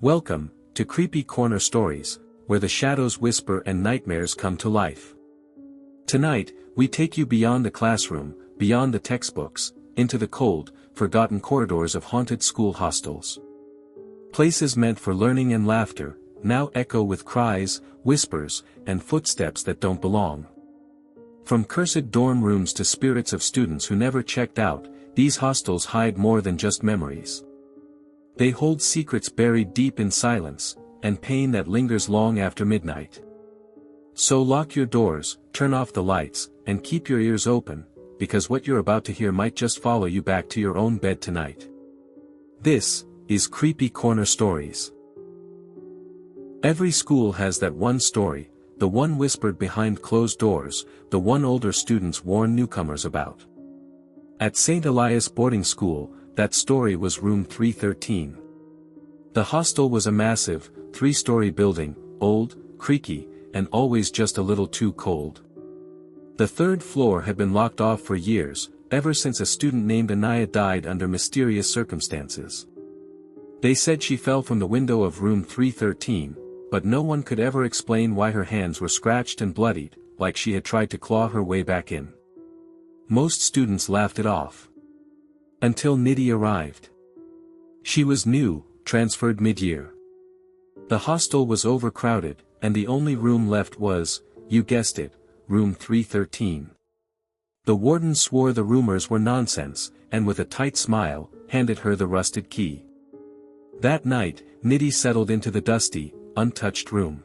Welcome to Creepy Corner Stories, where the shadows whisper and nightmares come to life. Tonight, we take you beyond the classroom, beyond the textbooks, into the cold, forgotten corridors of haunted school hostels. Places meant for learning and laughter, now echo with cries, whispers, and footsteps that don't belong. From cursed dorm rooms to spirits of students who never checked out, these hostels hide more than just memories. They hold secrets buried deep in silence, and pain that lingers long after midnight. So lock your doors, turn off the lights, and keep your ears open, because what you're about to hear might just follow you back to your own bed tonight. This is Creepy Corner Stories. Every school has that one story, the one whispered behind closed doors, the one older students warn newcomers about. At St. Elias Boarding School, that story was room 313. The hostel was a massive, three-story building, old, creaky, and always just a little too cold. The third floor had been locked off for years, ever since a student named Anaya died under mysterious circumstances. They said she fell from the window of room 313, but no one could ever explain why her hands were scratched and bloodied, like she had tried to claw her way back in. Most students laughed it off. Until Nidhi arrived. She was new, transferred mid-year. The hostel was overcrowded, and the only room left was, you guessed it, room 313. The warden swore the rumors were nonsense, and with a tight smile, handed her the rusted key. That night, Nidhi settled into the dusty, untouched room.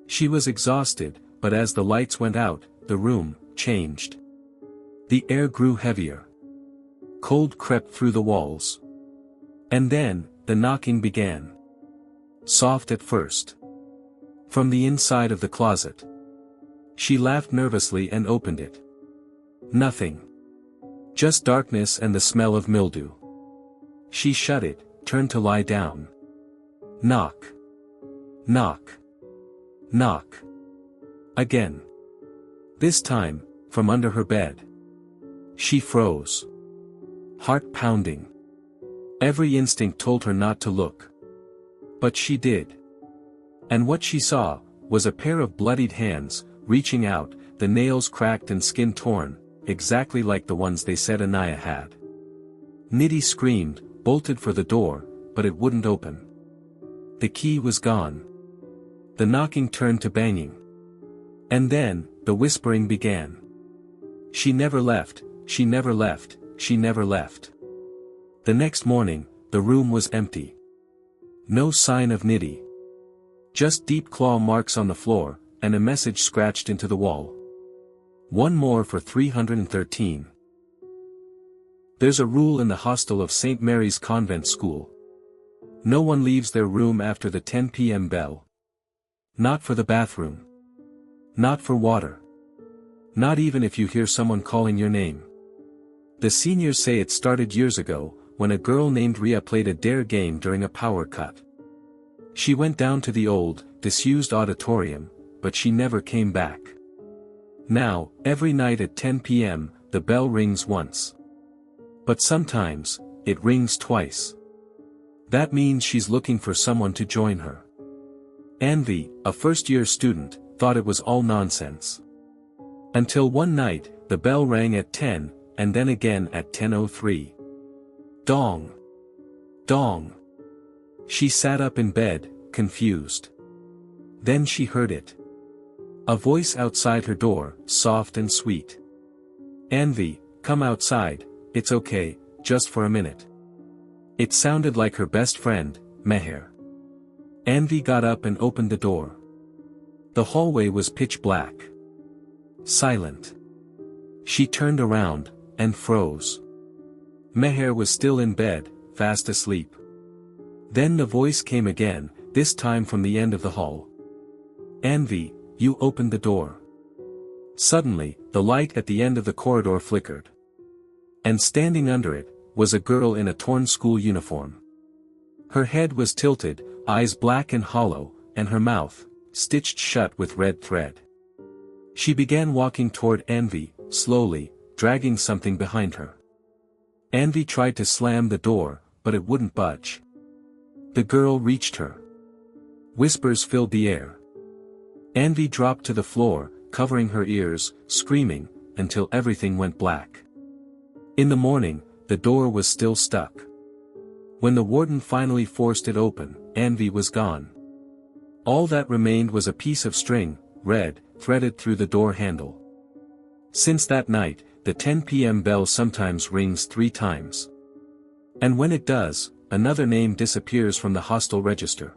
She was exhausted, but as the lights went out, the room changed. The air grew heavier. Cold crept through the walls. And then, the knocking began. Soft at first. From the inside of the closet. She laughed nervously and opened it. Nothing. Just darkness and the smell of mildew. She shut it, turned to lie down. Knock. Knock. Knock. Again. This time, from under her bed. She froze. Heart pounding. Every instinct told her not to look. But she did. And what she saw, was a pair of bloodied hands, reaching out, the nails cracked and skin torn, exactly like the ones they said Anaya had. Nidhi screamed, bolted for the door, but it wouldn't open. The key was gone. The knocking turned to banging. And then, the whispering began. She never left, she never left. She never left. The next morning, the room was empty. No sign of Nidhi. Just deep claw marks on the floor, and a message scratched into the wall. One more for 313. There's a rule in the hostel of St. Mary's Convent School. No one leaves their room after the 10 p.m. bell. Not for the bathroom. Not for water. Not even if you hear someone calling your name. The seniors say it started years ago, when a girl named Ria played a dare game during a power cut. She went down to the old, disused auditorium, but she never came back. Now, every night at 10 p.m., the bell rings once. But sometimes, it rings twice. That means she's looking for someone to join her. Anvi, a first-year student, thought it was all nonsense. Until one night, the bell rang at 10, and then again at 10:03. Dong. Dong. She sat up in bed, confused. Then she heard it. A voice outside her door, soft and sweet. Anvi, come outside, it's okay, just for a minute. It sounded like her best friend, Meher. Anvi got up and opened the door. The hallway was pitch black. Silent. She turned around, and froze. Meher was still in bed, fast asleep. Then the voice came again, this time from the end of the hall. Anvi, you opened the door. Suddenly, the light at the end of the corridor flickered. And standing under it, was a girl in a torn school uniform. Her head was tilted, eyes black and hollow, and her mouth, stitched shut with red thread. She began walking toward Anvi, slowly, dragging something behind her. Anvi tried to slam the door, but it wouldn't budge. The girl reached her. Whispers filled the air. Envy dropped to the floor, covering her ears, screaming, until everything went black. In the morning, the door was still stuck. When the warden finally forced it open, Envy was gone. All that remained was a piece of string, red, threaded through the door handle. Since that night, the 10 p.m. bell sometimes rings 3 times. And when it does, another name disappears from the hostel register.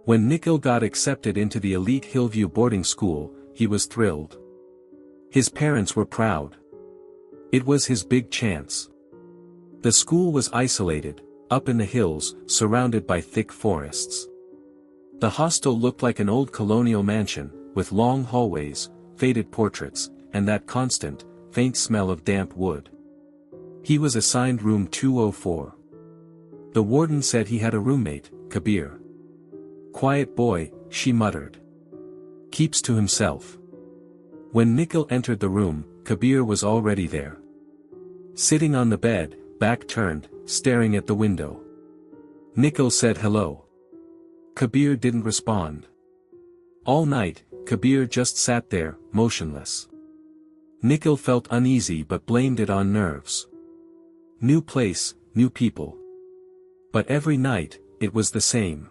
When Nikhil got accepted into the elite Hillview boarding school, he was thrilled. His parents were proud. It was his big chance. The school was isolated, up in the hills, surrounded by thick forests. The hostel looked like an old colonial mansion, with long hallways, faded portraits, and that constant, faint smell of damp wood. He was assigned room 204. The warden said he had a roommate, Kabir. Quiet boy, she muttered. Keeps to himself. When Nikhil entered the room, Kabir was already there. Sitting on the bed, back turned, staring at the window. Nikhil said hello. Kabir didn't respond. All night, Kabir just sat there, motionless. Nikhil felt uneasy but blamed it on nerves. New place, new people. But every night, it was the same.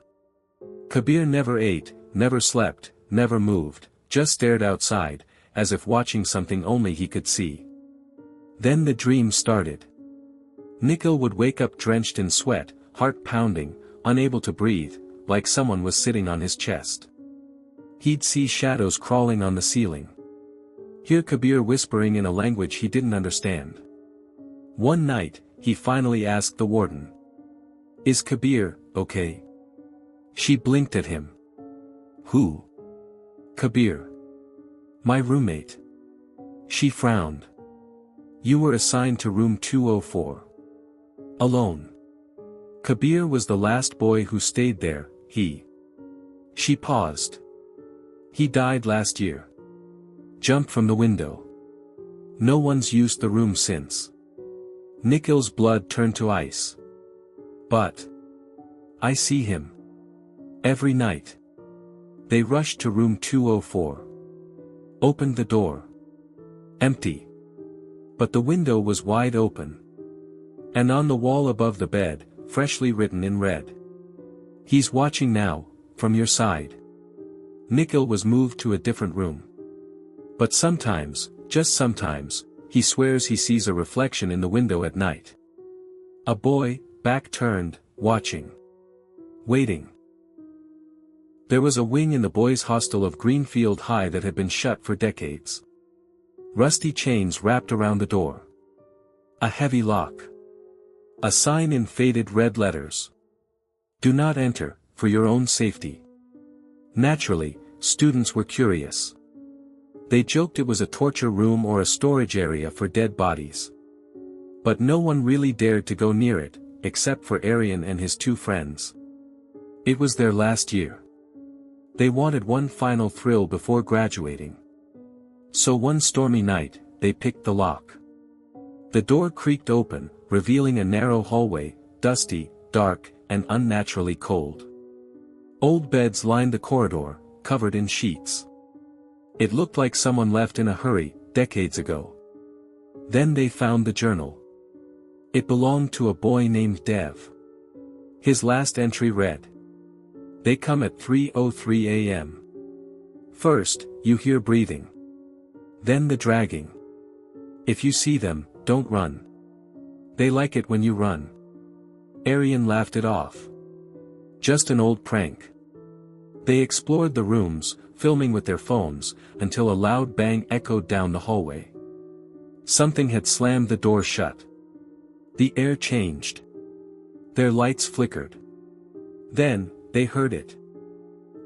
Kabir never ate, never slept, never moved, just stared outside, as if watching something only he could see. Then the dream started. Nikhil would wake up drenched in sweat, heart pounding, unable to breathe, like someone was sitting on his chest. He'd see shadows crawling on the ceiling. Hear Kabir whispering in a language he didn't understand. One night, he finally asked the warden. Is Kabir okay? She blinked at him. Who? Kabir. My roommate. She frowned. You were assigned to room 204. Alone. Kabir was the last boy who stayed there, She paused. He died last year. Jumped from the window. No one's used the room since. Nikhil's blood turned to ice. But I see him. Every night. They rushed to room 204. Opened the door. Empty. But the window was wide open. And on the wall above the bed, freshly written in red. He's watching now, from your side. Nikhil was moved to a different room. But sometimes, just sometimes, he swears he sees a reflection in the window at night. A boy, back turned, watching. Waiting. There was a wing in the boys' hostel of Greenfield High that had been shut for decades. Rusty chains wrapped around the door. A heavy lock. A sign in faded red letters. Do not enter, for your own safety. Naturally, students were curious. They joked it was a torture room or a storage area for dead bodies. But no one really dared to go near it, except for Aryan and his 2 friends. It was their last year. They wanted one final thrill before graduating. So one stormy night, they picked the lock. The door creaked open, revealing a narrow hallway, dusty, dark, and unnaturally cold. Old beds lined the corridor, covered in sheets. It looked like someone left in a hurry, decades ago. Then they found the journal. It belonged to a boy named Dev. His last entry read. They come at 3:03 a.m. First, you hear breathing. Then the dragging. If you see them, don't run. They like it when you run. Aryan laughed it off. Just an old prank. They explored the rooms, filming with their phones, until a loud bang echoed down the hallway. Something had slammed the door shut. The air changed. Their lights flickered. Then, they heard it.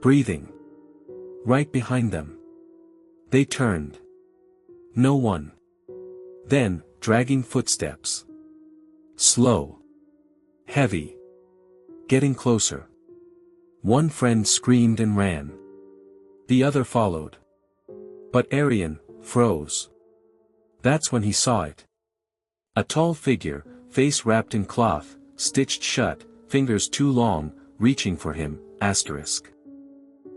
Breathing. Right behind them. They turned. No one. Then, dragging footsteps. Slow. Heavy. Getting closer. One friend screamed and ran. The other followed. But Aryan froze. That's when he saw it. A tall figure, face wrapped in cloth, stitched shut, fingers too long, reaching for him, asterisk.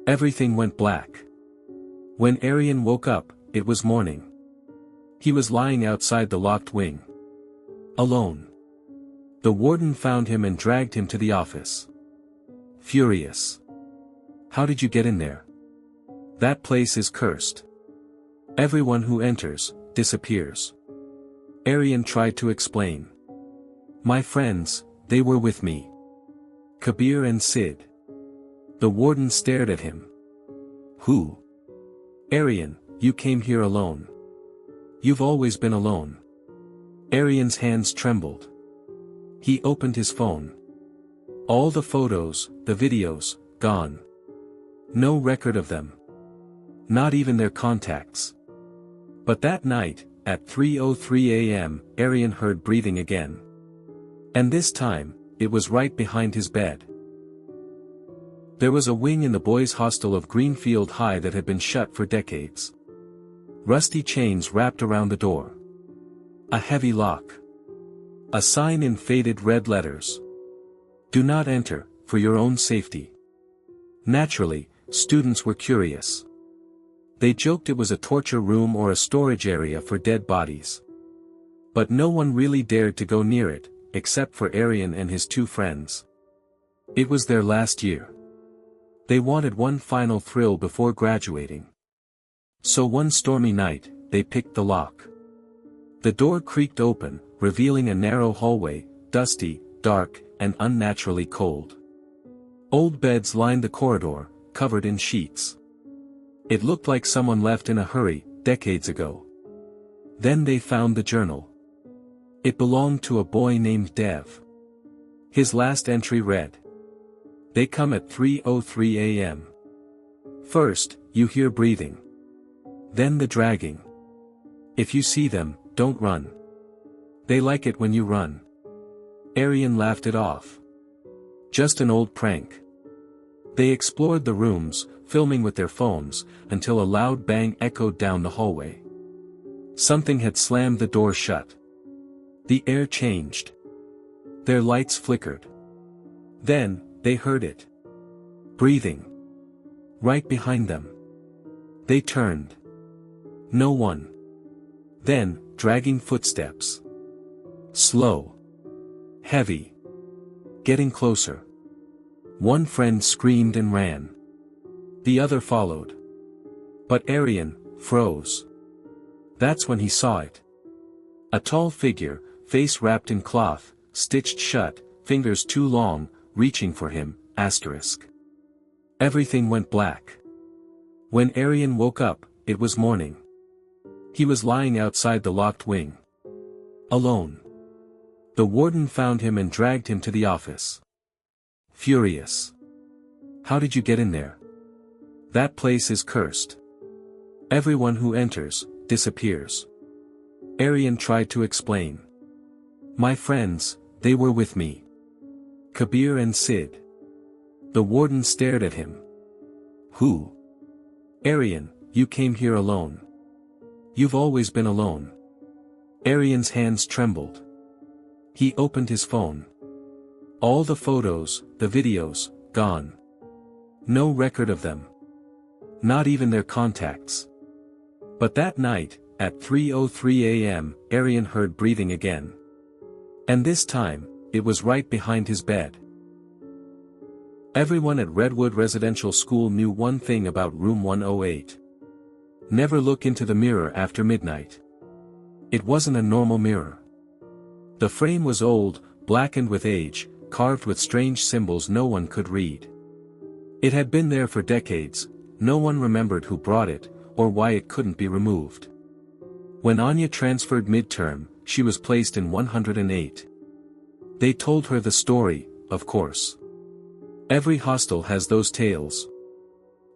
Everything went black. When Arian woke up, it was morning. He was lying outside the locked wing. Alone. The warden found him and dragged him to the office. Furious. How did you get in there? That place is cursed. Everyone who enters, disappears. Arian tried to explain. My friends, they were with me. Kabir and Sid. The warden stared at him. Who? Arian, you came here alone. You've always been alone. Arian's hands trembled. He opened his phone. All the photos, the videos, gone. No record of them. Not even their contacts. But that night, at 3:03 a.m., Arian heard breathing again. And this time, it was right behind his bed. There was a wing in the boys' hostel of Greenfield High that had been shut for decades. Rusty chains wrapped around the door. A heavy lock. A sign in faded red letters. Do not enter, for your own safety. Naturally, students were curious. They joked it was a torture room or a storage area for dead bodies. But no one really dared to go near it, except for Arian and his two friends. It was their last year. They wanted one final thrill before graduating. So one stormy night, they picked the lock. The door creaked open, revealing a narrow hallway, dusty, dark, and unnaturally cold. Old beds lined the corridor, covered in sheets. It looked like someone left in a hurry, decades ago. Then they found the journal. It belonged to a boy named Dev. His last entry read. They come at 3:03 a.m. First, you hear breathing. Then the dragging. If you see them, don't run. They like it when you run. Arian laughed it off. Just an old prank. They explored the rooms, filming with their phones, until a loud bang echoed down the hallway. Something had slammed the door shut. The air changed. Their lights flickered. Then, they heard it. Breathing. Right behind them. They turned. No one. Then, dragging footsteps. Slow. Heavy. Getting closer. One friend screamed and ran. The other followed. But Arian froze. That's when he saw it. A tall figure, face wrapped in cloth, stitched shut, fingers too long, reaching for him, asterisk. Everything went black. When Arian woke up, it was morning. He was lying outside the locked wing. Alone. The warden found him and dragged him to the office. Furious. How did you get in there? That place is cursed. Everyone who enters, disappears. Arian tried to explain. My friends, they were with me. Kabir and Sid. The warden stared at him. Who? Arian, you came here alone. You've always been alone. Arian's hands trembled. He opened his phone. All the photos, the videos, gone. No record of them. Not even their contacts. But that night, at 3:03 a.m., Arian heard breathing again. And this time, it was right behind his bed. Everyone at Redwood Residential School knew one thing about room 108. Never look into the mirror after midnight. It wasn't a normal mirror. The frame was old, blackened with age, carved with strange symbols no one could read. It had been there for decades, no one remembered who brought it, or why it couldn't be removed. When Anya transferred midterm, she was placed in 108. They told her the story, of course. Every hostel has those tales.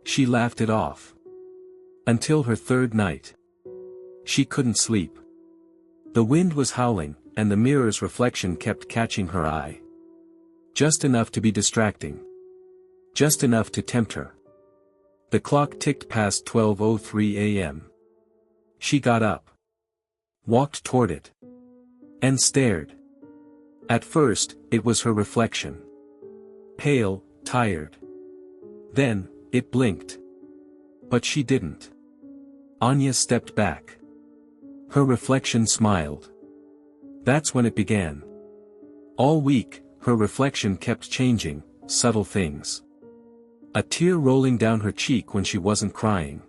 She laughed it off. Until her third night. She couldn't sleep. The wind was howling, and the mirror's reflection kept catching her eye. Just enough to be distracting. Just enough to tempt her. The clock ticked past 12:03 a.m. She got up. Walked toward it. And stared. At first, it was her reflection. Pale, tired. Then, it blinked. But she didn't. Anya stepped back. Her reflection smiled. That's when it began. All week, her reflection kept changing, subtle things. A tear rolling down her cheek when she wasn't crying.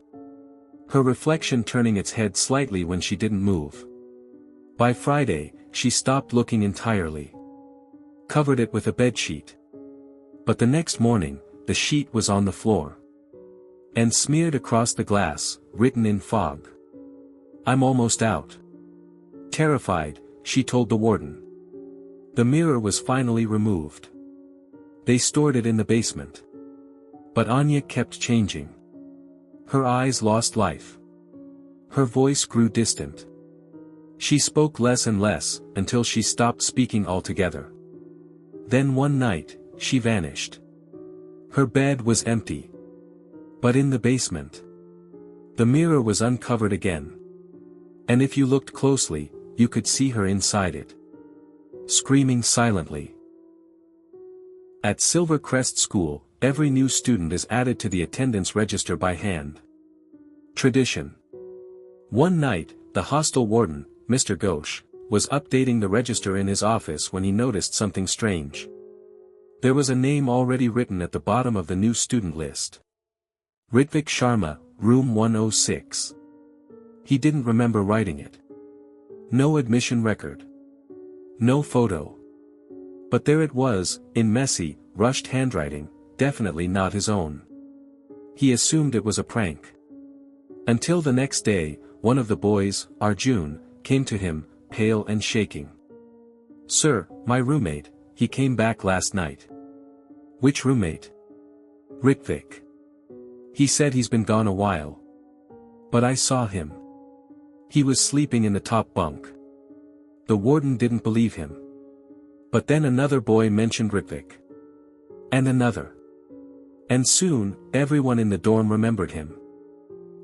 Her reflection turning its head slightly when she didn't move. By Friday, she stopped looking entirely. Covered it with a bedsheet. But the next morning, the sheet was on the floor. And smeared across the glass, written in fog. I'm almost out. Terrified, she told the warden. The mirror was finally removed. They stored it in the basement. But Anya kept changing. Her eyes lost life. Her voice grew distant. She spoke less and less, until she stopped speaking altogether. Then one night, she vanished. Her bed was empty. But in the basement, the mirror was uncovered again. And if you looked closely, you could see her inside it. Screaming silently. At Silvercrest School, every new student is added to the attendance register by hand. Tradition. One night, the hostel warden, Mr. Ghosh, was updating the register in his office when he noticed something strange. There was a name already written at the bottom of the new student list. Ritvik Sharma, room 106. He didn't remember writing it. No admission record. No photo. But there it was, in messy, rushed handwriting, definitely not his own. He assumed it was a prank. Until the next day, one of the boys, Arjun, came to him, pale and shaking. Sir, my roommate, he came back last night. Which roommate? Ritvik. He said he's been gone a while. But I saw him. He was sleeping in the top bunk. The warden didn't believe him. But then another boy mentioned Ritvik. And another. And soon, everyone in the dorm remembered him.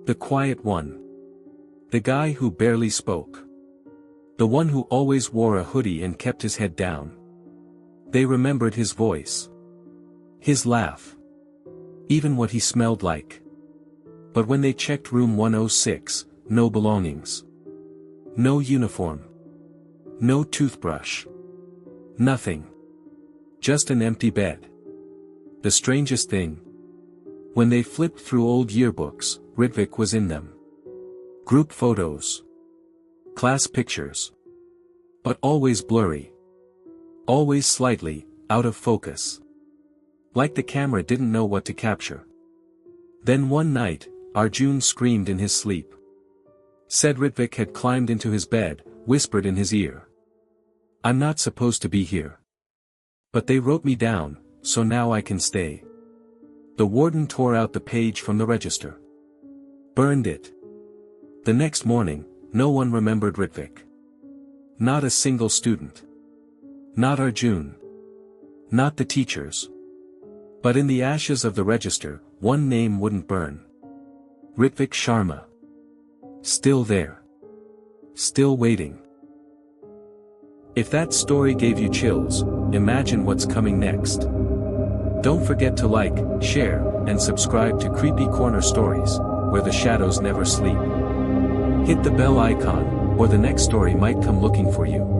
The quiet one. The guy who barely spoke. The one who always wore a hoodie and kept his head down. They remembered his voice. His laugh. Even what he smelled like. But when they checked room 106, no belongings. No uniform. No toothbrush. Nothing. Just an empty bed. The strangest thing. When they flipped through old yearbooks, Ritvik was in them. Group photos. Class pictures. But always blurry. Always slightly, out of focus. Like the camera didn't know what to capture. Then one night, Arjun screamed in his sleep. Said Ritvik had climbed into his bed, whispered in his ear. I'm not supposed to be here. But they wrote me down, so now I can stay. The warden tore out the page from the register. Burned it. The next morning, no one remembered Ritvik. Not a single student. Not Arjun. Not the teachers. But in the ashes of the register, one name wouldn't burn. Ritvik Sharma. Still there. Still waiting. If that story gave you chills, imagine what's coming next. Don't forget to like, share, and subscribe to Creepy Corner Stories, where the shadows never sleep. Hit the bell icon, or the next story might come looking for you.